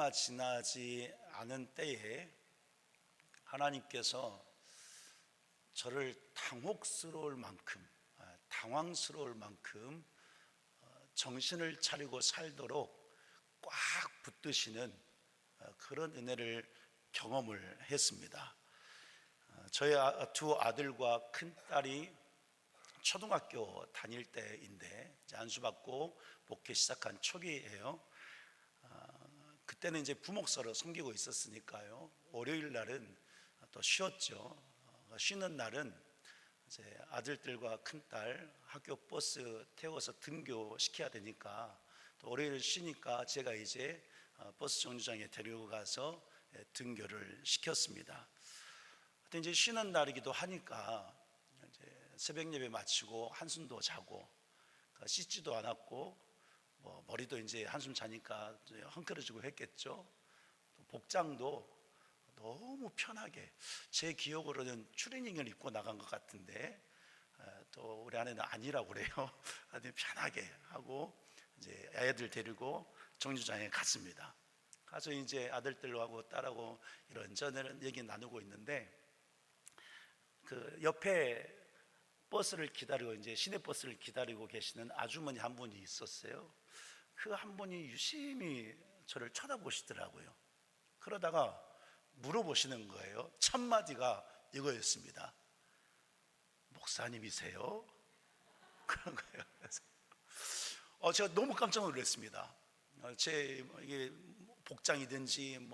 얼마 지나지 않은 때에 하나님께서 저를 당황스러울 만큼 정신을 차리고 살도록 꽉 붙드시는 그런 은혜를 경험을 했습니다. 저희 두 아들과 큰딸이 초등학교 다닐 때인데 안수받고 목회 시작한 초기예요. 그때는 이제 부목사로 섬기고 있었으니까요. 월요일 날은 또 쉬었죠. 쉬는 날은 이제 아들들과 큰딸 학교 버스 태워서 등교시켜야 되니까 또 월요일 쉬니까 제가 이제 버스 정류장에 데리고 가서 등교를 시켰습니다. 그때 이제 쉬는 날이기도 하니까 이제 새벽 예배 마치고 한숨도 자고 씻지도 않았고 머리도 이제 한숨 자니까 헝클어지고 했겠죠. 복장도 너무 편하게, 제 기억으로는 추리닝을 입고 나간 것 같은데 또 우리 아내는 아니라고 그래요. 아주 편하게 하고 이제 애들 데리고 정류장에 갔습니다. 가서 이제 아들들하고 딸하고 이런저런 얘기 나누고 있는데 그 옆에 버스를 기다리고 이제 시내버스를 기다리고 계시는 아주머니 한 분이 있었어요. 그 한 분이 유심히 저를 쳐다보시더라고요. 그러다가 물어보시는 거예요. 첫 마디가 이거였습니다. 목사님이세요? 그런 거예요. 그래서 제가 너무 깜짝 놀랐습니다. 제 이게 복장이든지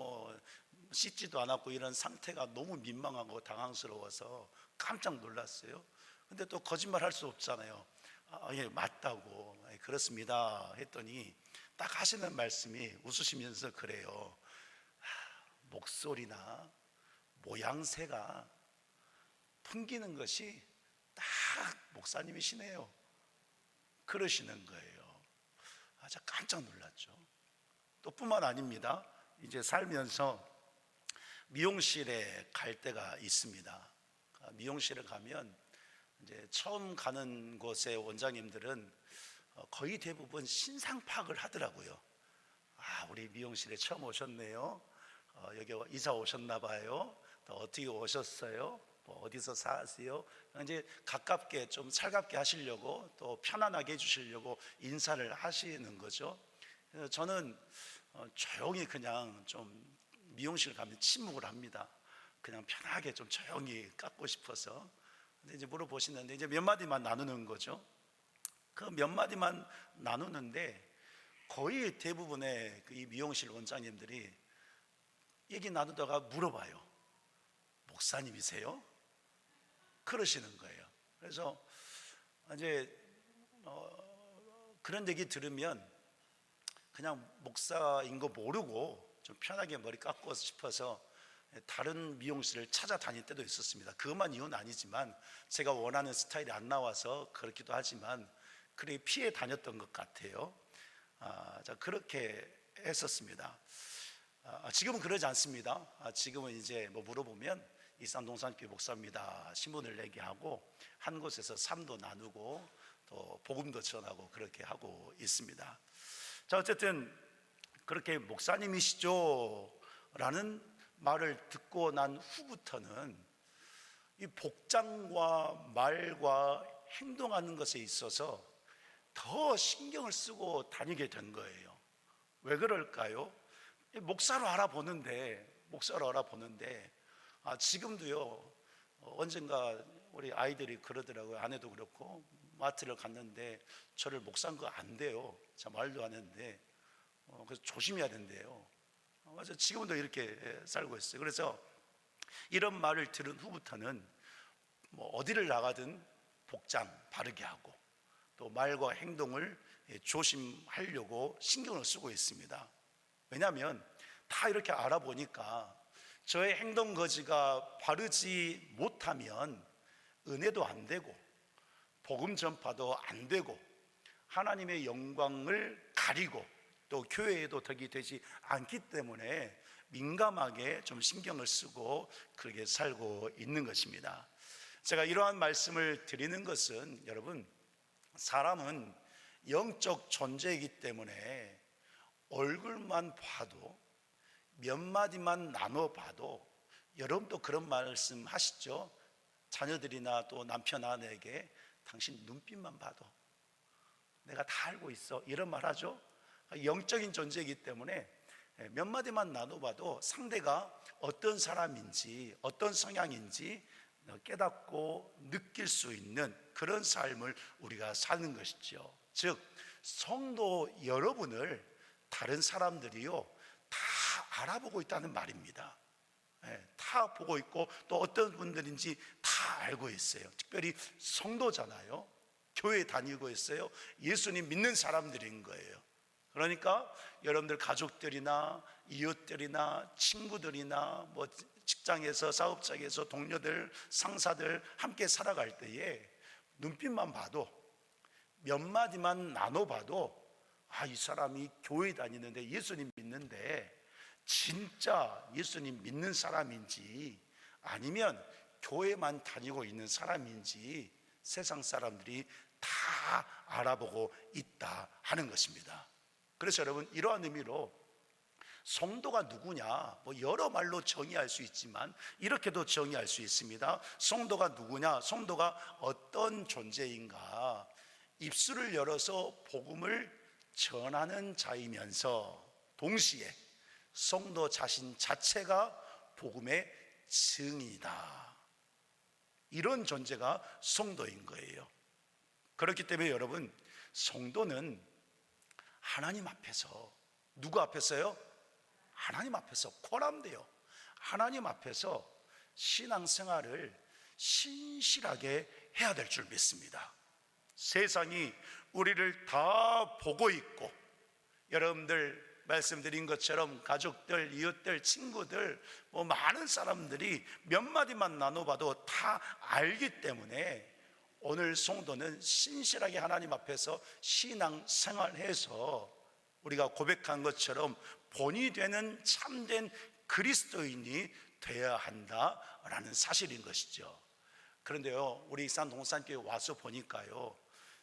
씻지도 않았고 이런 상태가 너무 민망하고 당황스러워서 깜짝 놀랐어요. 근데 또 거짓말 할 수 없잖아요. 예, 맞다고. 그렇습니다 했더니 딱 하시는 말씀이 웃으시면서 그래요. 목소리나 모양새가 풍기는 것이 딱 목사님이시네요. 그러시는 거예요. 제가 깜짝 놀랐죠. 또 뿐만 아닙니다. 이제 살면서 미용실에 갈 때가 있습니다. 미용실에 가면 이제 처음 가는 곳의 원장님들은 거의 대부분 신상 파악을 하더라고요. 우리 미용실에 처음 오셨네요. 여기 이사 오셨나 봐요. 또 어떻게 오셨어요? 어디서 사세요? 이제 가깝게 좀 살갑게 하시려고 또 편안하게 해주시려고 인사를 하시는 거죠. 그래서 저는 조용히 그냥 좀 미용실 가면 침묵을 합니다. 그냥 편하게 좀 조용히 깎고 싶어서. 근데 이제 물어보시는데 이제 몇 마디만 나누는 거죠. 그 몇 마디만 나누는데 거의 대부분의 이 미용실 원장님들이 얘기 나누다가 물어봐요. 목사님이세요? 그러시는 거예요. 그래서 이제 그런 얘기 들으면 그냥 목사인 거 모르고 좀 편하게 머리 깎고 싶어서 다른 미용실을 찾아다닐 때도 있었습니다. 그것만 이유는 아니지만 제가 원하는 스타일이 안 나와서 그렇기도 하지만 그렇게 피해 다녔던 것 같아요. 그렇게 했었습니다. 지금은 그러지 않습니다. 지금은 이제 물어보면 이산동산교회 목사입니다 신문을 내게 하고 한 곳에서 삶도 나누고 또 복음도 전하고 그렇게 하고 있습니다. 자, 어쨌든 그렇게 목사님이시죠? 라는 말을 듣고 난 후부터는 이 복장과 말과 행동하는 것에 있어서 더 신경을 쓰고 다니게 된 거예요. 왜 그럴까요? 목사로 알아보는데 지금도요, 언젠가 우리 아이들이 그러더라고요. 아내도 그렇고 마트를 갔는데 저를 목사인 거 안 돼요. 자, 말도 안 했는데 그래서 조심해야 된대요. 맞아, 지금도 이렇게 살고 있어요. 그래서 이런 말을 들은 후부터는 어디를 나가든 복장 바르게 하고 또 말과 행동을 조심하려고 신경을 쓰고 있습니다. 왜냐하면 다 이렇게 알아보니까 저의 행동 거지가 바르지 못하면 은혜도 안 되고 복음 전파도 안 되고 하나님의 영광을 가리고 또 교회에도 덕이 되지 않기 때문에 민감하게 좀 신경을 쓰고 그렇게 살고 있는 것입니다. 제가 이러한 말씀을 드리는 것은 여러분, 사람은 영적 존재이기 때문에 얼굴만 봐도 몇 마디만 나눠봐도, 여러분도 그런 말씀 하시죠? 자녀들이나 또 남편 아내에게 당신 눈빛만 봐도 내가 다 알고 있어, 이런 말 하죠. 영적인 존재이기 때문에 몇 마디만 나눠봐도 상대가 어떤 사람인지 어떤 성향인지 깨닫고 느낄 수 있는 그런 삶을 우리가 사는 것이죠. 즉 성도 여러분을 다른 사람들이요 다 알아보고 있다는 말입니다. 다 보고 있고 또 어떤 분들인지 다 알고 있어요. 특별히 성도잖아요. 교회 다니고 있어요. 예수님 믿는 사람들인 거예요. 그러니까 여러분들 가족들이나 이웃들이나 친구들이나 뭐 직장에서 사업장에서 동료들, 상사들 함께 살아갈 때에 눈빛만 봐도, 몇 마디만 나눠봐도 이 사람이 교회 다니는데 예수님 믿는데 진짜 예수님 믿는 사람인지 아니면 교회만 다니고 있는 사람인지 세상 사람들이 다 알아보고 있다 하는 것입니다. 그래서 여러분, 이러한 의미로 성도가 누구냐, 여러 말로 정의할 수 있지만 이렇게도 정의할 수 있습니다. 성도가 누구냐, 성도가 어떤 존재인가, 입술을 열어서 복음을 전하는 자이면서 동시에 성도 자신 자체가 복음의 증인이다, 이런 존재가 성도인 거예요. 그렇기 때문에 여러분, 성도는 하나님 앞에서, 누구 앞에서요? 하나님 앞에서 코람데요, 하나님 앞에서 신앙생활을 신실하게 해야 될 줄 믿습니다. 세상이 우리를 다 보고 있고, 여러분들 말씀드린 것처럼 가족들, 이웃들, 친구들, 많은 사람들이 몇 마디만 나눠봐도 다 알기 때문에 오늘 성도는 신실하게 하나님 앞에서 신앙생활해서 우리가 고백한 것처럼 본이 되는 참된 그리스도인이 되어야 한다라는 사실인 것이죠. 그런데요, 우리 익산 동산교회 와서 보니까요,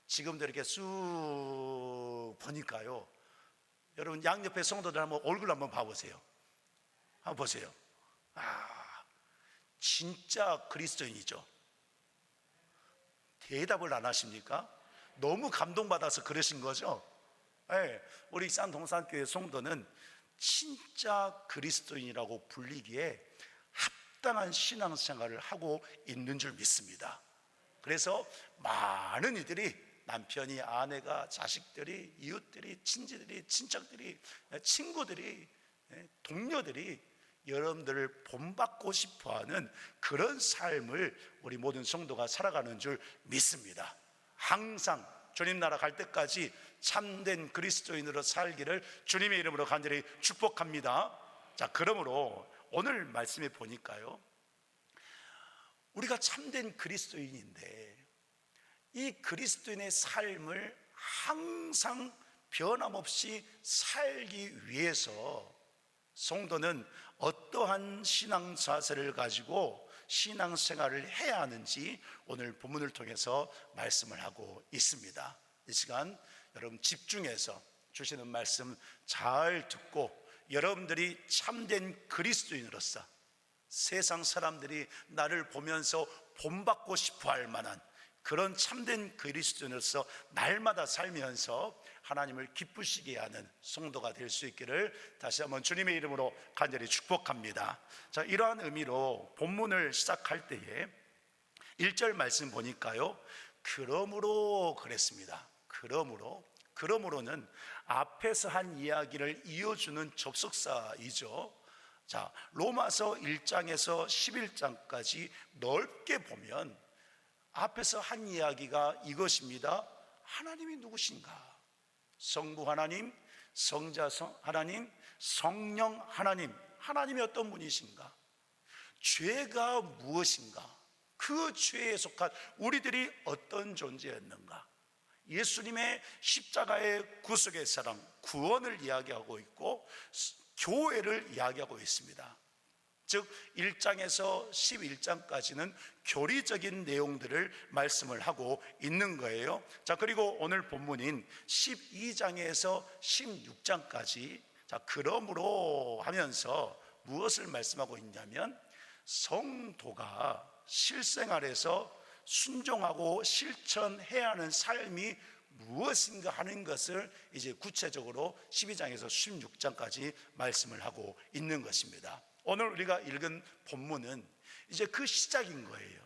지금도 이렇게 쑥 보니까요, 여러분 양옆에 성도들 한번 얼굴 한번 봐보세요. 한번 보세요. 진짜 그리스도인이죠. 대답을 안 하십니까? 너무 감동받아서 그러신 거죠? 네, 우리 익산 동산교회 성도는 진짜 그리스도인이라고 불리기에 합당한 신앙생활을 하고 있는 줄 믿습니다. 그래서 많은 이들이, 남편이, 아내가, 자식들이, 이웃들이, 친지들이, 친척들이, 친구들이, 동료들이 여러분들을 본받고 싶어하는 그런 삶을 우리 모든 성도가 살아가는 줄 믿습니다. 항상 주님 나라 갈 때까지 참된 그리스도인으로 살기를 주님의 이름으로 간절히 축복합니다. 자, 그러므로 오늘 말씀에 보니까요, 우리가 참된 그리스도인인데 이 그리스도인의 삶을 항상 변함없이 살기 위해서 성도는 어떠한 신앙 자세를 가지고 신앙생활을 해야 하는지 오늘 본문을 통해서 말씀을 하고 있습니다. 이 시간 여러분 집중해서 주시는 말씀 잘 듣고 여러분들이 참된 그리스도인으로서 세상 사람들이 나를 보면서 본받고 싶어 할 만한 그런 참된 그리스도인으로서 날마다 살면서 하나님을 기쁘시게 하는 성도가 될 수 있기를 다시 한번 주님의 이름으로 간절히 축복합니다. 자, 이러한 의미로 본문을 시작할 때에 1절 말씀 보니까요, 그러므로 그랬습니다. 그러므로는 앞에서 한 이야기를 이어주는 접속사이죠. 자, 로마서 1장에서 11장까지 넓게 보면 앞에서 한 이야기가 이것입니다. 하나님이 누구신가? 성부 하나님, 성자 하나님, 성령 하나님, 하나님이 어떤 분이신가? 죄가 무엇인가? 그 죄에 속한 우리들이 어떤 존재였는가? 예수님의 십자가의 구속의 사랑, 구원을 이야기하고 있고 교회를 이야기하고 있습니다. 즉 1장에서 11장까지는 교리적인 내용들을 말씀을 하고 있는 거예요. 자, 그리고 오늘 본문인 12장에서 16장까지 자, 그러므로 하면서 무엇을 말씀하고 있냐면 성도가 실생활에서 순종하고 실천해야 하는 삶이 무엇인가 하는 것을 이제 구체적으로 12장에서 16장까지 말씀을 하고 있는 것입니다. 오늘 우리가 읽은 본문은 이제 그 시작인 거예요.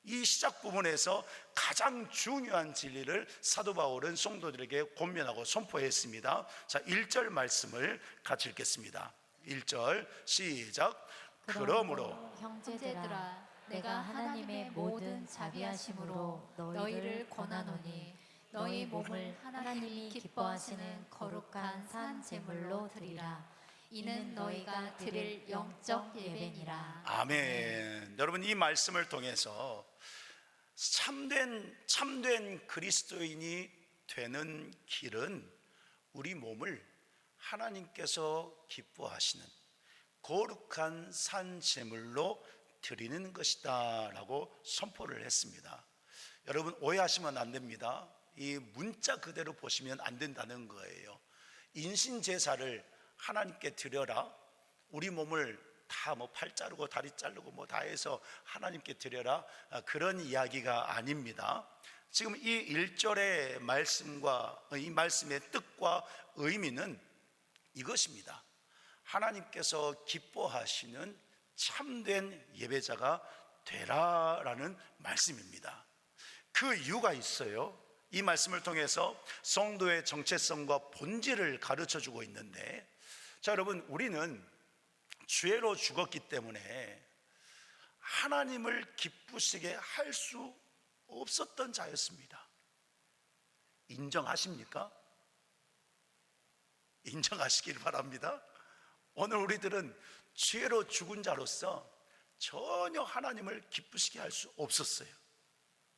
이 시작 부분에서 가장 중요한 진리를 사도 바울은 성도들에게 권면하고 선포했습니다. 자, 1절 말씀을 같이 읽겠습니다. 1절 시작. 그러므로 형제들아, 내가 하나님의 모든 자비하심으로 너희를 권하노니 너희 몸을 하나님이 기뻐하시는 거룩한 산 제물로 드리라. 이는 너희가 드릴 영적 예배니라. 아멘. 여러분, 이 말씀을 통해서 참된 그리스도인이 되는 길은 우리 몸을 하나님께서 기뻐하시는 거룩한 산 제물로 드리는 것이다 라고 선포를 했습니다. 여러분, 오해하시면 안 됩니다. 이 문자 그대로 보시면 안 된다는 거예요. 인신제사를 하나님께 드려라, 우리 몸을 다 팔 자르고 다리 자르고 다 해서 하나님께 드려라, 그런 이야기가 아닙니다. 지금 이 1절의 말씀과 이 말씀의 뜻과 의미는 이것입니다. 하나님께서 기뻐하시는 참된 예배자가 되라라는 말씀입니다. 그 이유가 있어요. 이 말씀을 통해서 성도의 정체성과 본질을 가르쳐 주고 있는데, 자, 여러분, 우리는 죄로 죽었기 때문에 하나님을 기쁘시게 할 수 없었던 자였습니다. 인정하십니까? 인정하시길 바랍니다. 오늘 우리들은 죄로 죽은 자로서 전혀 하나님을 기쁘시게 할 수 없었어요.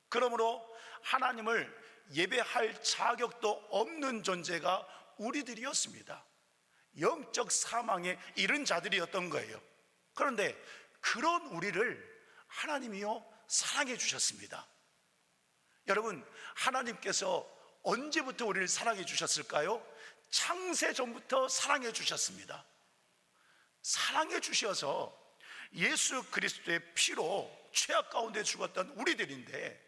그러므로 하나님을 예배할 자격도 없는 존재가 우리들이었습니다. 영적 사망에 이른 자들이었던 거예요. 그런데 그런 우리를 하나님이요 사랑해 주셨습니다. 여러분, 하나님께서 언제부터 우리를 사랑해 주셨을까요? 창세 전부터 사랑해 주셨습니다. 사랑해 주셔서 예수 그리스도의 피로 죄악 가운데 죽었던 우리들인데,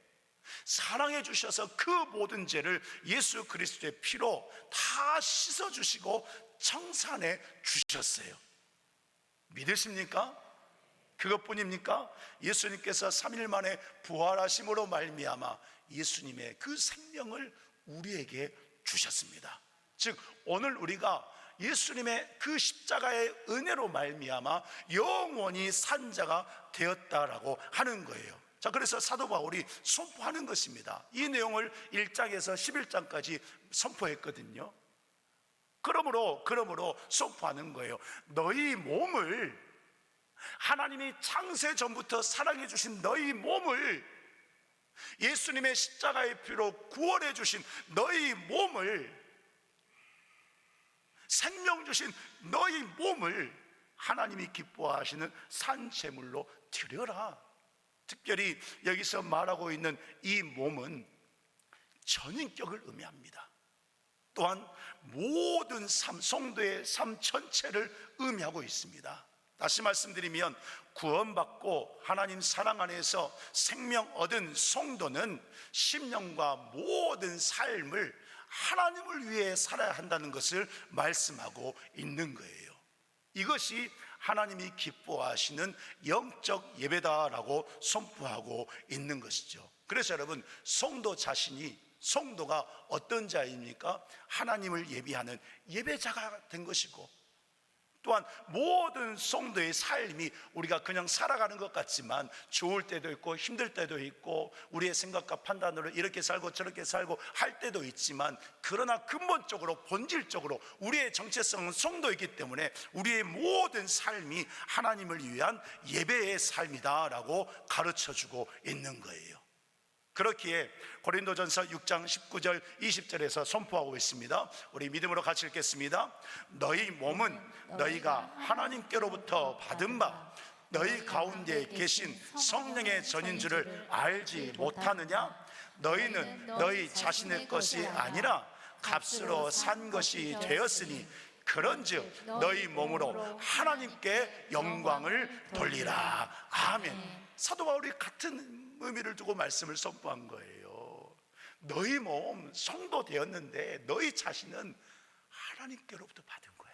사랑해 주셔서 그 모든 죄를 예수 그리스도의 피로 다 씻어 주시고 청산해 주셨어요. 믿으십니까? 그것뿐입니까? 예수님께서 3일 만에 부활하심으로 말미암아 예수님의 그 생명을 우리에게 주셨습니다. 즉, 오늘 우리가 예수님의 그 십자가의 은혜로 말미암아 영원히 산 자가 되었다라고 하는 거예요. 자, 그래서 사도 바울이 선포하는 것입니다. 이 내용을 1장에서 11장까지 선포했거든요. 그러므로 선포하는 거예요. 너희 몸을, 하나님이 창세 전부터 사랑해 주신 너희 몸을, 예수님의 십자가의 피로 구원해 주신 너희 몸을, 생명 주신 너희 몸을 하나님이 기뻐하시는 산 제물로 드려라. 특별히 여기서 말하고 있는 이 몸은 전인격을 의미합니다. 또한 모든 성도의 삶 전체를 의미하고 있습니다. 다시 말씀드리면, 구원받고 하나님 사랑 안에서 생명 얻은 성도는 심령과 모든 삶을 하나님을 위해 살아야 한다는 것을 말씀하고 있는 거예요. 이것이 하나님이 기뻐하시는 영적 예배다라고 선포하고 있는 것이죠. 그래서 여러분, 성도가 어떤 자입니까? 하나님을 예배하는 예배자가 된 것이고, 또한 모든 성도의 삶이 우리가 그냥 살아가는 것 같지만 좋을 때도 있고 힘들 때도 있고 우리의 생각과 판단으로 이렇게 살고 저렇게 살고 할 때도 있지만, 그러나 근본적으로 본질적으로 우리의 정체성은 성도이기 때문에 우리의 모든 삶이 하나님을 위한 예배의 삶이다라고 가르쳐주고 있는 거예요. 그렇기에 고린도전서 6장 19절 20절에서 선포하고 있습니다. 우리 믿음으로 같이 읽겠습니다. 너희 몸은 너희가 하나님께로부터 받은 바 너희 가운데 계신 성령의 전인 줄을 알지 못하느냐? 너희는 너희 자신의 것이 아니라 값으로 산 것이 되었으니 그런즉 너희 몸으로 하나님께 영광을 돌리라. 아멘. 사도 바울이 같은 의미를 두고 말씀을 선포한 거예요. 너희 몸 성도 되었는데 너희 자신은 하나님께로부터 받은 거야.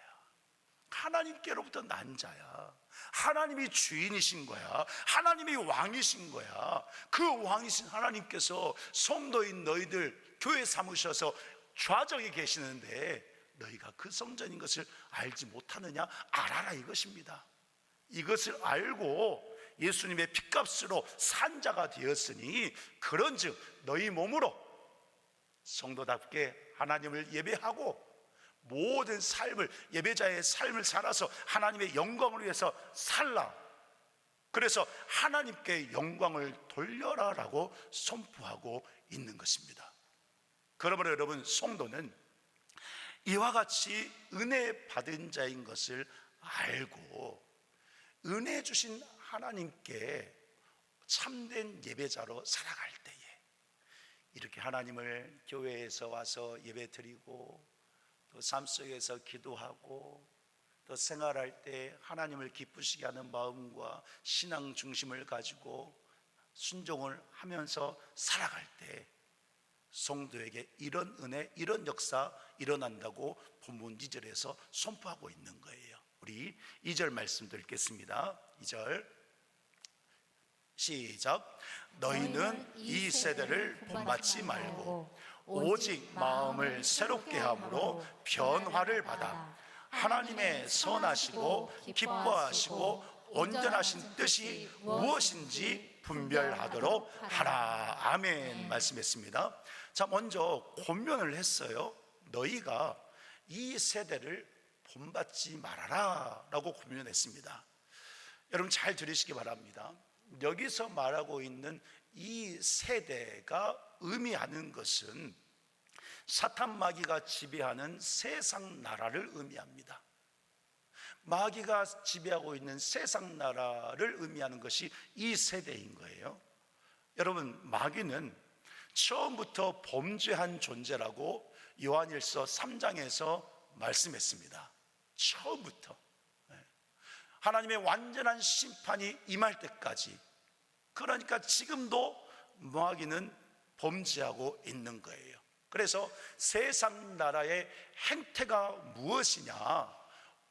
하나님께로부터 난 자야. 하나님이 주인이신 거야. 하나님이 왕이신 거야. 그 왕이신 하나님께서 성도인 너희들 교회 삼으셔서 좌정에 계시는데 너희가 그 성전인 것을 알지 못하느냐? 알아라 이것입니다. 이것을 알고 예수님의 핏값으로 산 자가 되었으니 그런즉 너희 몸으로 성도답게 하나님을 예배하고 모든 삶을, 예배자의 삶을 살아서 하나님의 영광을 위해서 살라. 그래서 하나님께 영광을 돌려라 라고 선포하고 있는 것입니다. 그러므로 여러분, 성도는 이와 같이 은혜 받은 자인 것을 알고 은혜 주신 하나님께 참된 예배자로 살아갈 때에 이렇게 하나님을 교회에서 와서 예배 드리고 또 삶 속에서 기도하고 또 생활할 때 하나님을 기쁘시게 하는 마음과 신앙 중심을 가지고 순종을 하면서 살아갈 때 성도에게 이런 은혜, 이런 역사 일어난다고 본문 2절에서 선포하고 있는 거예요. 우리 2절 말씀 듣겠습니다. 2절 시작. 너희는 이 세대를 본받지 말고 오직 마음을 새롭게 함으로 변화를 받아 하나님의 선하시고 기뻐하시고 온전하신 뜻이 무엇인지 분별하도록 하라. 아멘. 말씀했습니다. 자, 먼저 권면을 했어요. 너희가 이 세대를 본받지 말아라 라고 권면했습니다. 여러분 잘 들으시기 바랍니다. 여기서 말하고 있는 이 세대가 의미하는 것은 사탄 마귀가 지배하는 세상 나라를 의미합니다. 마귀가 지배하고 있는 세상 나라를 의미하는 것이 이 세대인 거예요. 여러분, 마귀는 처음부터 범죄한 존재라고 요한일서 3장에서 말씀했습니다. 처음부터 하나님의 완전한 심판이 임할 때까지. 그러니까 지금도 마귀는 범죄하고 있는 거예요. 그래서 세상 나라의 행태가 무엇이냐?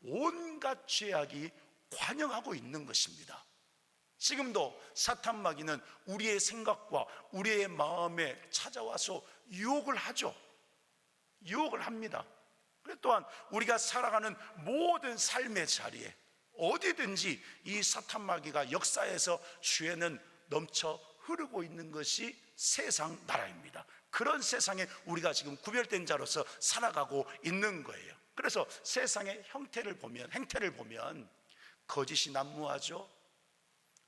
온갖 죄악이 관영하고 있는 것입니다. 지금도 사탄 마귀는 우리의 생각과 우리의 마음에 찾아와서 유혹을 하죠. 유혹을 합니다. 또한 우리가 살아가는 모든 삶의 자리에 어디든지 이 사탄 마귀가 역사에서 죄는 넘쳐 흐르고 있는 것이 세상 나라입니다. 그런 세상에 우리가 지금 구별된 자로서 살아가고 있는 거예요. 그래서 세상의 형태를 보면, 행태를 보면 거짓이 난무하죠.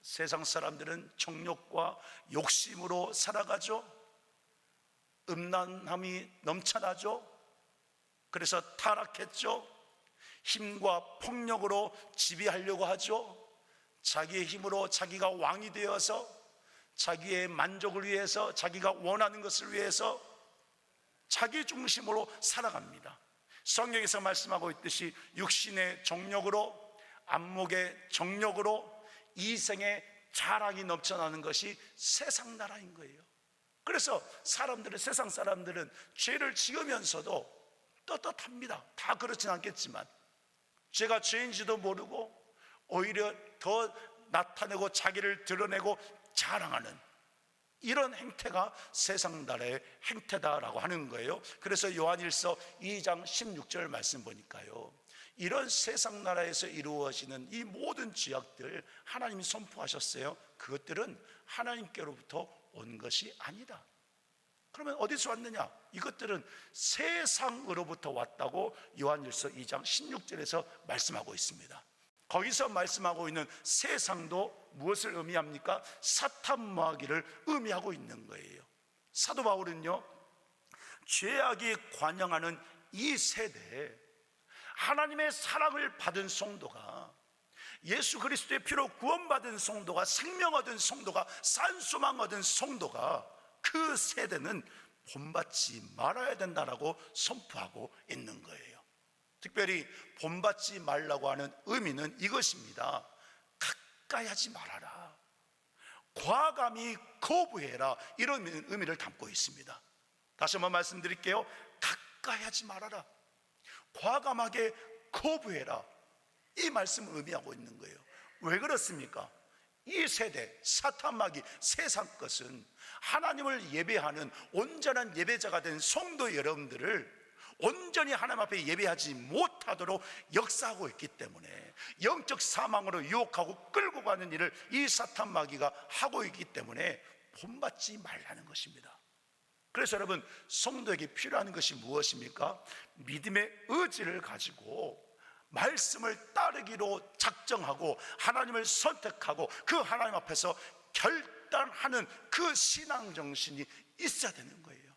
세상 사람들은 정욕과 욕심으로 살아가죠. 음란함이 넘쳐나죠. 그래서 타락했죠. 힘과 폭력으로 지배하려고 하죠. 자기의 힘으로 자기가 왕이 되어서 자기의 만족을 위해서, 자기가 원하는 것을 위해서 자기 중심으로 살아갑니다. 성경에서 말씀하고 있듯이 육신의 정욕으로, 안목의 정욕으로 이생의 자랑이 넘쳐나는 것이 세상 나라인 거예요. 그래서 사람들은, 세상 사람들은 죄를 지으면서도 떳떳합니다. 다 그렇진 않겠지만 죄가 죄인지도 모르고 오히려 더 나타내고 자기를 드러내고 자랑하는 이런 행태가 세상 나라의 행태다라고 하는 거예요. 그래서 요한일서 2장 16절 말씀 보니까요, 이런 세상 나라에서 이루어지는 이 모든 죄악들 하나님이 선포하셨어요. 그것들은 하나님께로부터 온 것이 아니다. 그러면 어디서 왔느냐? 이것들은 세상으로부터 왔다고 요한일서 2장 16절에서 말씀하고 있습니다. 거기서 말씀하고 있는 세상도 무엇을 의미합니까? 사탄 마귀를 의미하고 있는 거예요. 사도 바울은요, 죄악이 관영하는 이 세대에 하나님의 사랑을 받은 성도가, 예수 그리스도의 피로 구원받은 성도가, 생명 얻은 성도가, 산소망 얻은 성도가 그 세대는 본받지 말아야 된다라고 선포하고 있는 거예요. 특별히 본받지 말라고 하는 의미는 이것입니다. 가까이 하지 말아라, 과감히 거부해라, 이런 의미를 담고 있습니다. 다시 한번 말씀드릴게요. 가까이 하지 말아라, 과감하게 거부해라, 이 말씀을 의미하고 있는 거예요. 왜 그렇습니까? 이 세대 사탄마귀 세상 것은 하나님을 예배하는 온전한 예배자가 된 성도 여러분들을 온전히 하나님 앞에 예배하지 못하도록 역사하고 있기 때문에, 영적 사망으로 유혹하고 끌고 가는 일을 이 사탄마귀가 하고 있기 때문에 본받지 말라는 것입니다. 그래서 여러분, 성도에게 필요한 것이 무엇입니까? 믿음의 의지를 가지고 말씀을 따르기로 작정하고 하나님을 선택하고 그 하나님 앞에서 결단하는 그 신앙 정신이 있어야 되는 거예요.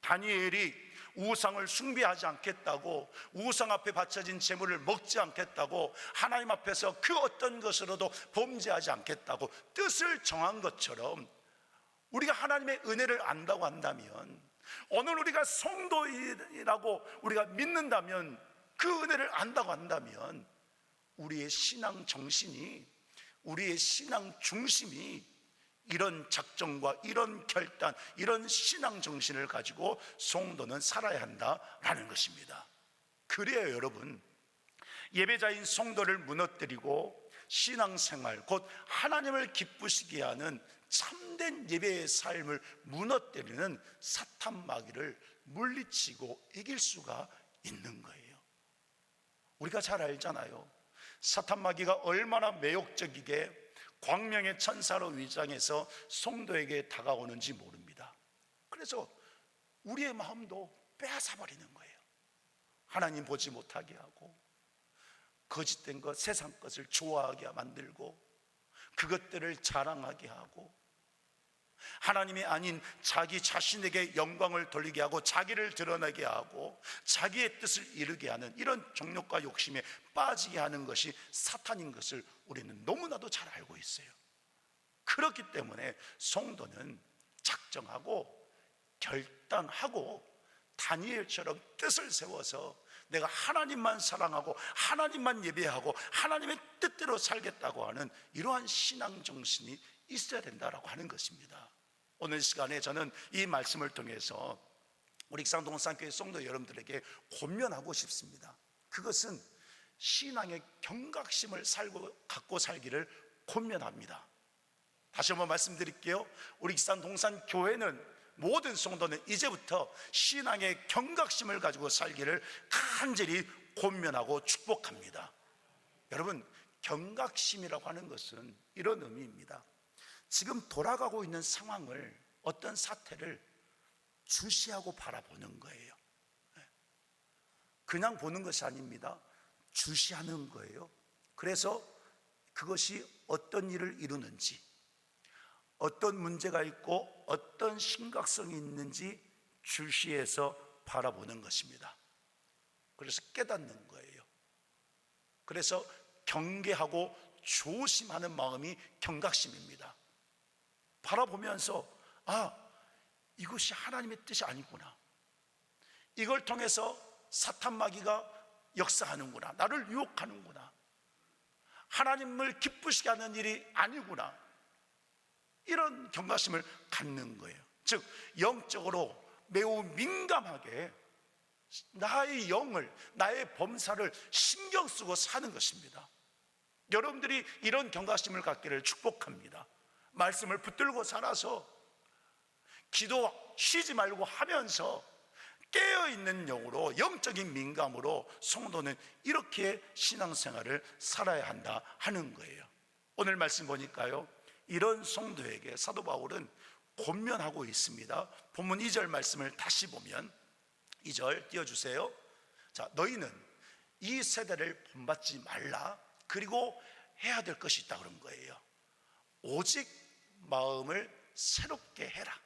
다니엘이 우상을 숭배하지 않겠다고, 우상 앞에 바쳐진 제물을 먹지 않겠다고, 하나님 앞에서 그 어떤 것으로도 범죄하지 않겠다고 뜻을 정한 것처럼, 우리가 하나님의 은혜를 안다고 한다면, 오늘 우리가 성도이라고 우리가 믿는다면, 그 은혜를 안다고 한다면 우리의 신앙 정신이, 우리의 신앙 중심이 이런 작정과 이런 결단, 이런 신앙 정신을 가지고 성도는 살아야 한다라는 것입니다. 그래야 여러분, 예배자인 성도를 무너뜨리고 신앙생활, 곧 하나님을 기쁘시게 하는 참된 예배의 삶을 무너뜨리는 사탄 마귀를 물리치고 이길 수가 있는 거예요. 우리가 잘 알잖아요. 사탄 마귀가 얼마나 매혹적이게 광명의 천사로 위장해서 성도에게 다가오는지 모릅니다. 그래서 우리의 마음도 빼앗아버리는 거예요. 하나님 보지 못하게 하고, 거짓된 것, 세상 것을 좋아하게 만들고, 그것들을 자랑하게 하고, 하나님이 아닌 자기 자신에게 영광을 돌리게 하고, 자기를 드러내게 하고, 자기의 뜻을 이루게 하는 이런 정욕과 욕심에 빠지게 하는 것이 사탄인 것을 우리는 너무나도 잘 알고 있어요. 그렇기 때문에 성도는 작정하고 결단하고 다니엘처럼 뜻을 세워서 내가 하나님만 사랑하고 하나님만 예배하고 하나님의 뜻대로 살겠다고 하는 이러한 신앙 정신이 있어야 된다라고 하는 것입니다. 오늘 시간에 저는 이 말씀을 통해서 우리 익산동산교회 성도 여러분들에게 권면하고 싶습니다. 그것은 신앙의 경각심을 갖고 살기를 권면합니다. 다시 한번 말씀드릴게요. 우리 익산동산교회는, 모든 성도는 이제부터 신앙의 경각심을 가지고 살기를 간절히 권면하고 축복합니다. 여러분, 경각심이라고 하는 것은 이런 의미입니다. 지금 돌아가고 있는 상황을, 어떤 사태를 주시하고 바라보는 거예요. 그냥 보는 것이 아닙니다. 주시하는 거예요. 그래서 그것이 어떤 일을 이루는지, 어떤 문제가 있고 어떤 심각성이 있는지 주시해서 바라보는 것입니다. 그래서 깨닫는 거예요. 그래서 경계하고 조심하는 마음이 경각심입니다. 바라보면서, 아, 이것이 하나님의 뜻이 아니구나, 이걸 통해서 사탄 마귀가 역사하는구나, 나를 유혹하는구나, 하나님을 기쁘시게 하는 일이 아니구나, 이런 경각심을 갖는 거예요. 즉, 영적으로 매우 민감하게 나의 영을, 나의 범사를 신경 쓰고 사는 것입니다. 여러분들이 이런 경각심을 갖기를 축복합니다. 말씀을 붙들고 살아서 기도 쉬지 말고 하면서 깨어있는 영으로, 영적인 민감으로 성도는 이렇게 신앙생활을 살아야 한다 하는 거예요. 오늘 말씀 보니까요, 이런 성도에게 사도 바울은 권면하고 있습니다. 본문 2절 말씀을 다시 보면, 2절 띄워주세요. 자, 너희는 이 세대를 본받지 말라. 그리고 해야 될 것이 있다 그런 거예요. 오직 마음을 새롭게 해라.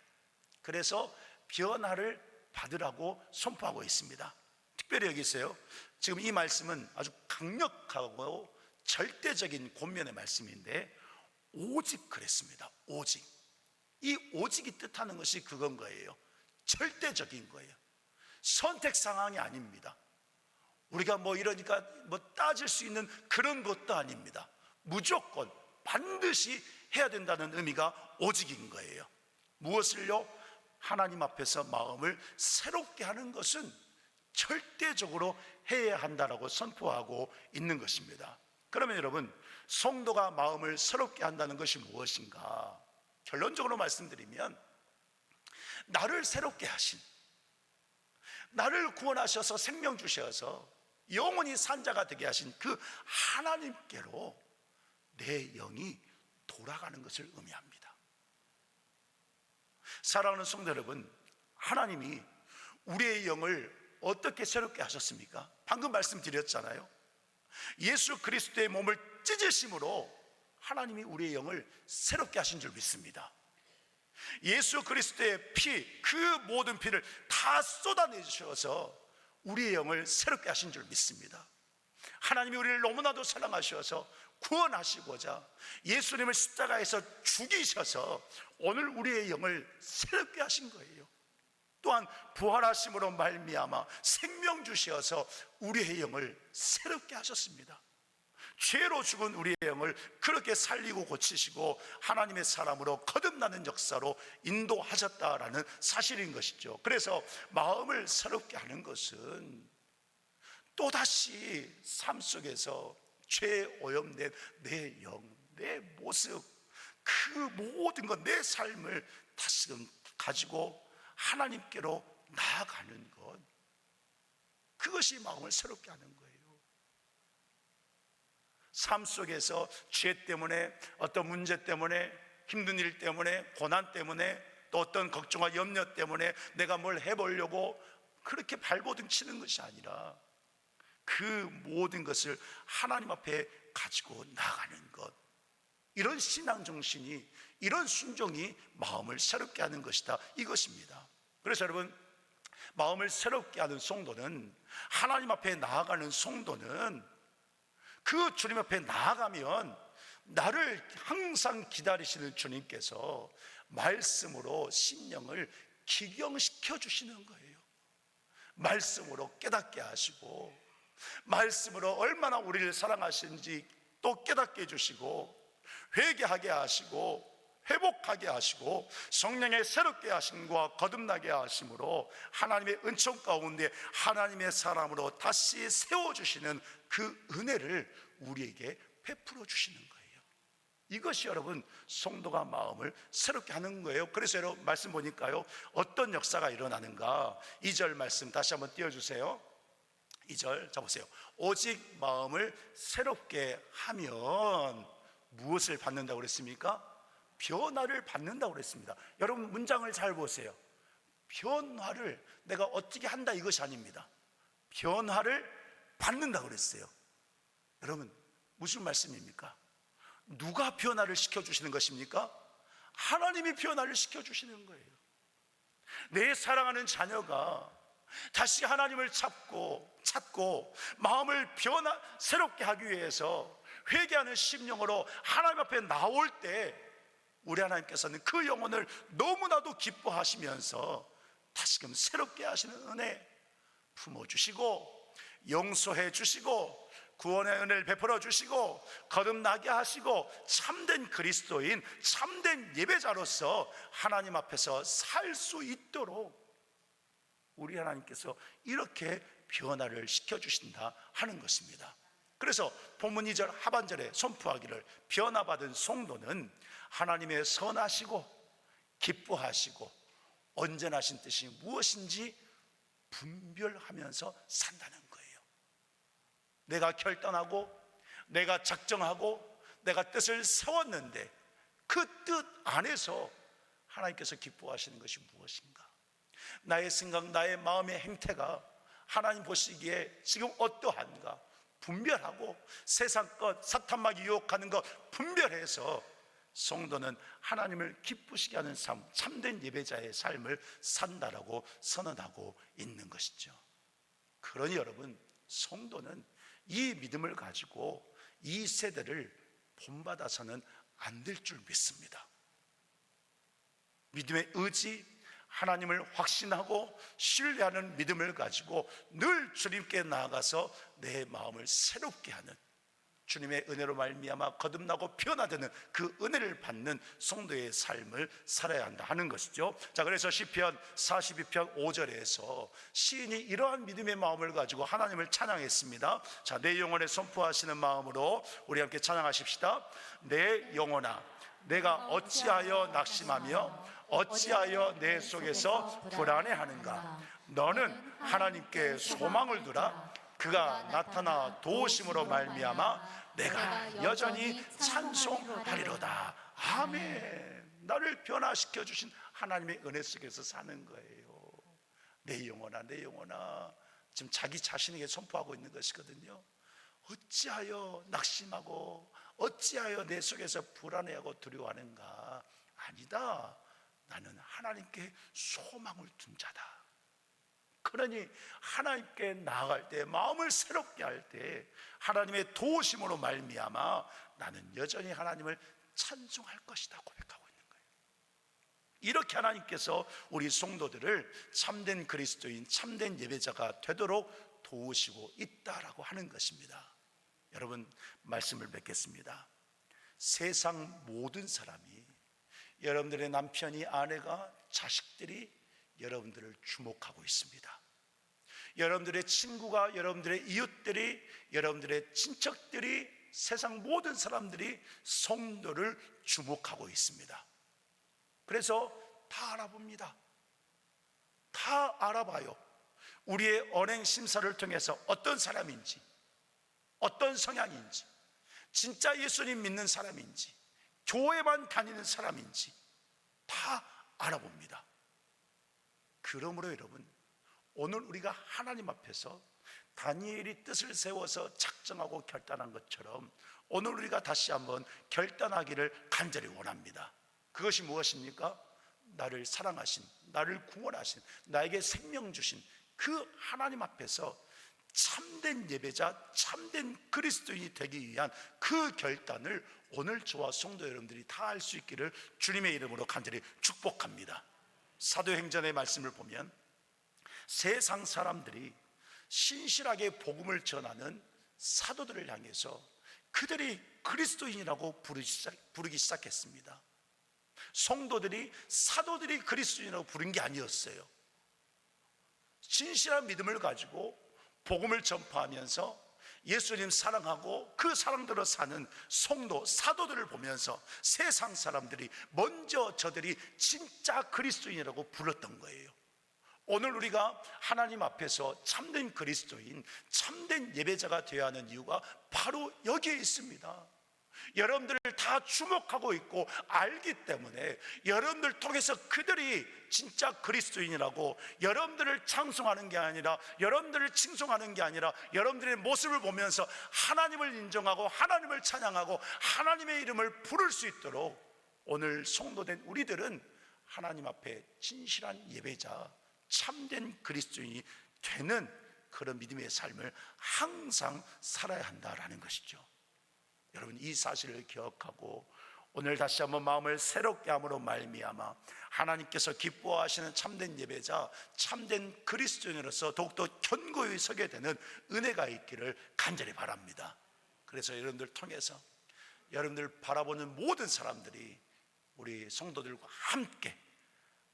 그래서 변화를 받으라고 선포하고 있습니다. 특별히 여기 있어요. 지금 이 말씀은 아주 강력하고 절대적인 권면의 말씀인데, 오직 그랬습니다. 오직. 이 오직이 뜻하는 것이 그건 거예요. 절대적인 거예요. 선택 상황이 아닙니다. 우리가 뭐 이러니까 뭐 따질 수 있는 그런 것도 아닙니다. 무조건 반드시 해야 된다는 의미가 오직인 거예요. 무엇을요? 하나님 앞에서 마음을 새롭게 하는 것은 절대적으로 해야 한다라고 선포하고 있는 것입니다. 그러면 여러분, 성도가 마음을 새롭게 한다는 것이 무엇인가? 결론적으로 말씀드리면, 나를 새롭게 하신, 나를 구원하셔서 생명 주셔서 영원히 산자가 되게 하신 그 하나님께로 내 영이 돌아가는 것을 의미합니다. 사랑하는 성도 여러분, 하나님이 우리의 영을 어떻게 새롭게 하셨습니까? 방금 말씀드렸잖아요. 예수 그리스도의 몸을 찢으심으로 하나님이 우리의 영을 새롭게 하신 줄 믿습니다. 예수 그리스도의 피, 그 모든 피를 다 쏟아내주셔서 우리의 영을 새롭게 하신 줄 믿습니다. 하나님이 우리를 너무나도 사랑하셔서 구원하시고자 예수님을 십자가에서 죽이셔서 오늘 우리의 영을 새롭게 하신 거예요. 또한 부활하심으로 말미암아 생명 주셔서 우리의 영을 새롭게 하셨습니다. 죄로 죽은 우리의 영을 그렇게 살리고 고치시고 하나님의 사람으로 거듭나는 역사로 인도하셨다라는 사실인 것이죠. 그래서 마음을 새롭게 하는 것은 또다시 삶 속에서 죄에 오염된 내 영, 내 모습, 그 모든 것, 내 삶을 다시금 가지고 하나님께로 나아가는 것, 그것이 마음을 새롭게 하는 거예요. 삶 속에서 죄 때문에, 어떤 문제 때문에, 힘든 일 때문에, 고난 때문에, 또 어떤 걱정과 염려 때문에 내가 뭘 해보려고 그렇게 발버둥 치는 것이 아니라 그 모든 것을 하나님 앞에 가지고 나가는 것, 이런 신앙 정신이, 이런 순종이 마음을 새롭게 하는 것이다, 이것입니다. 그래서 여러분, 마음을 새롭게 하는 성도는, 하나님 앞에 나아가는 성도는 그 주님 앞에 나아가면 나를 항상 기다리시는 주님께서 말씀으로 심령을 기경시켜 주시는 거예요. 말씀으로 깨닫게 하시고, 말씀으로 얼마나 우리를 사랑하시는지 또 깨닫게 해주시고, 회개하게 하시고, 회복하게 하시고, 성령의 새롭게 하심과 거듭나게 하심으로 하나님의 은총 가운데 하나님의 사람으로 다시 세워주시는 그 은혜를 우리에게 베풀어 주시는 거예요. 이것이 여러분, 성도가 마음을 새롭게 하는 거예요. 그래서 여러분, 말씀 보니까요, 어떤 역사가 일어나는가? 2절 말씀 다시 한번 띄워주세요. 2절, 자 보세요. 오직 마음을 새롭게 하면 무엇을 받는다고 그랬습니까? 변화를 받는다고 그랬습니다. 여러분, 문장을 잘 보세요. 변화를 내가 어떻게 한다, 이것이 아닙니다. 변화를 받는다고 그랬어요. 여러분, 무슨 말씀입니까? 누가 변화를 시켜주시는 것입니까? 하나님이 변화를 시켜주시는 거예요. 내 사랑하는 자녀가 다시 하나님을 찾고 마음을 새롭게 하기 위해서 회개하는 심령으로 하나님 앞에 나올 때 우리 하나님께서는 그 영혼을 너무나도 기뻐하시면서 다시금 새롭게 하시는 은혜 품어주시고, 용서해 주시고, 구원의 은혜를 베풀어 주시고, 거듭나게 하시고, 참된 그리스도인, 참된 예배자로서 하나님 앞에서 살 수 있도록 우리 하나님께서 이렇게 변화를 시켜주신다 하는 것입니다. 그래서 본문 2절 하반절에 선포하기를, 변화받은 성도는 하나님의 선하시고 기뻐하시고 온전하신 뜻이 무엇인지 분별하면서 산다는 거예요. 내가 결단하고, 내가 작정하고, 내가 뜻을 세웠는데 그 뜻 안에서 하나님께서 기뻐하시는 것이 무엇인가? 나의 생각, 나의 마음의 행태가 하나님 보시기에 지금 어떠한가 분별하고, 세상 것, 사탄막이 유혹하는 것 분별해서 성도는 하나님을 기쁘시게 하는 삶, 참된 예배자의 삶을 산다라고 선언하고 있는 것이죠. 그러니 여러분, 성도는 이 믿음을 가지고 이 세대를 본받아서는 안 될 줄 믿습니다. 믿음의 의지, 하나님을 확신하고 신뢰하는 믿음을 가지고 늘 주님께 나아가서 내 마음을 새롭게 하는, 주님의 은혜로 말미암아 거듭나고 변화되는 그 은혜를 받는 성도의 삶을 살아야 한다 하는 것이죠. 자, 그래서 시편 42편 5절에서 시인이 이러한 믿음의 마음을 가지고 하나님을 찬양했습니다. 자, 내 영혼에 선포하시는 마음으로 우리 함께 찬양하십시다. 내 영혼아, 내가 어찌하여 낙심하며 어찌하여 내 속에서 불안해하는가. 너는 하나님께 소망을 두라. 그가 나타나 도우심으로 말미암아 내가 여전히 찬송하리로다. 아멘. 나를 변화시켜 주신 하나님의 은혜 속에서 사는 거예요. 내 영혼아, 내 영혼아. 지금 자기 자신에게 선포하고 있는 것이거든요. 어찌하여 낙심하고 어찌하여 내 속에서 불안해하고 두려워하는가. 아니다. 나는 하나님께 소망을 둔 자다. 그러니 하나님께 나아갈 때, 마음을 새롭게 할 때 하나님의 도우심으로 말미암아 나는 여전히 하나님을 찬송할 것이다 고백하고 있는 거예요. 이렇게 하나님께서 우리 성도들을 참된 그리스도인, 참된 예배자가 되도록 도우시고 있다라고 하는 것입니다. 여러분, 말씀을 맺겠습니다. 세상 모든 사람이, 여러분들의 남편이, 아내가, 자식들이 여러분들을 주목하고 있습니다. 여러분들의 친구가, 여러분들의 이웃들이, 여러분들의 친척들이, 세상 모든 사람들이 성도를 주목하고 있습니다. 그래서 다 알아봅니다. 다 알아봐요. 우리의 언행 심사를 통해서 어떤 사람인지, 어떤 성향인지, 진짜 예수님 믿는 사람인지, 교회만 다니는 사람인지 다 알아봅니다. 그러므로 여러분, 오늘 우리가 하나님 앞에서 다니엘이 뜻을 세워서 작정하고 결단한 것처럼 오늘 우리가 다시 한번 결단하기를 간절히 원합니다. 그것이 무엇입니까? 나를 사랑하신, 나를 구원하신, 나에게 생명 주신 그 하나님 앞에서 참된 예배자, 참된 그리스도인이 되기 위한 그 결단을 오늘 저와 성도 여러분들이 다 할 수 있기를 주님의 이름으로 간절히 축복합니다. 사도행전의 말씀을 보면 세상 사람들이 신실하게 복음을 전하는 사도들을 향해서 그들이 그리스도인이라고 부르기 시작했습니다. 성도들이 사도들이 그리스도인이라고 부른 게 아니었어요. 진실한 믿음을 가지고 복음을 전파하면서 예수님 사랑하고 그 사랑대로 사는 성도, 사도들을 보면서 세상 사람들이 먼저 저들이 진짜 그리스도인이라고 불렀던 거예요. 오늘 우리가 하나님 앞에서 참된 그리스도인, 참된 예배자가 되어야 하는 이유가 바로 여기에 있습니다. 여러분들을 다 주목하고 있고 알기 때문에 여러분들 통해서 그들이 진짜 그리스도인이라고 여러분들을 찬송하는 게 아니라, 여러분들을 칭송하는 게 아니라 여러분들의 모습을 보면서 하나님을 인정하고 하나님을 찬양하고 하나님의 이름을 부를 수 있도록 오늘 성도된 우리들은 하나님 앞에 진실한 예배자, 참된 그리스도인이 되는 그런 믿음의 삶을 항상 살아야 한다라는 것이죠. 여러분, 이 사실을 기억하고 오늘 다시 한번 마음을 새롭게 함으로 말미암아 하나님께서 기뻐하시는 참된 예배자, 참된 그리스도인으로서 더욱더 견고히 서게 되는 은혜가 있기를 간절히 바랍니다. 그래서 여러분들 통해서 여러분들 바라보는 모든 사람들이 우리 성도들과 함께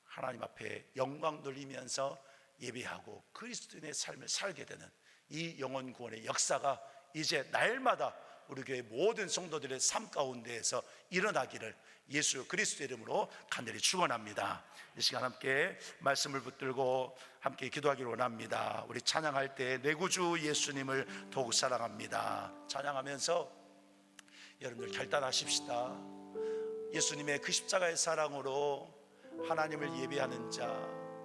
하나님 앞에 영광 돌리면서 예배하고 그리스도인의 삶을 살게 되는 이 영혼 구원의 역사가 이제 날마다 우리 교회 모든 성도들의 삶 가운데에서 일어나기를 예수 그리스도의 이름으로 간절히 축원합니다. 이 시간 함께 말씀을 붙들고 함께 기도하기를 원합니다. 우리 찬양할 때 내 구주 예수님을 더욱 사랑합니다. 찬양하면서 여러분들 결단하십시다. 예수님의 그 십자가의 사랑으로 하나님을 예배하는 자,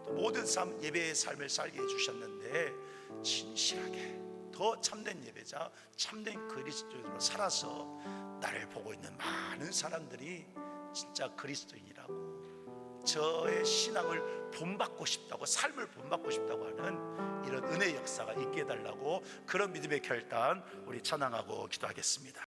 또 모든 삶, 예배의 삶을 살게 해주셨는데 진실하게 더 참된 예배자, 참된 그리스도인으로 살아서 나를 보고 있는 많은 사람들이 진짜 그리스도인이라고, 저의 신앙을 본받고 싶다고, 삶을 본받고 싶다고 하는 이런 은혜의 역사가 있게 해달라고, 그런 믿음의 결단 우리 찬양하고 기도하겠습니다.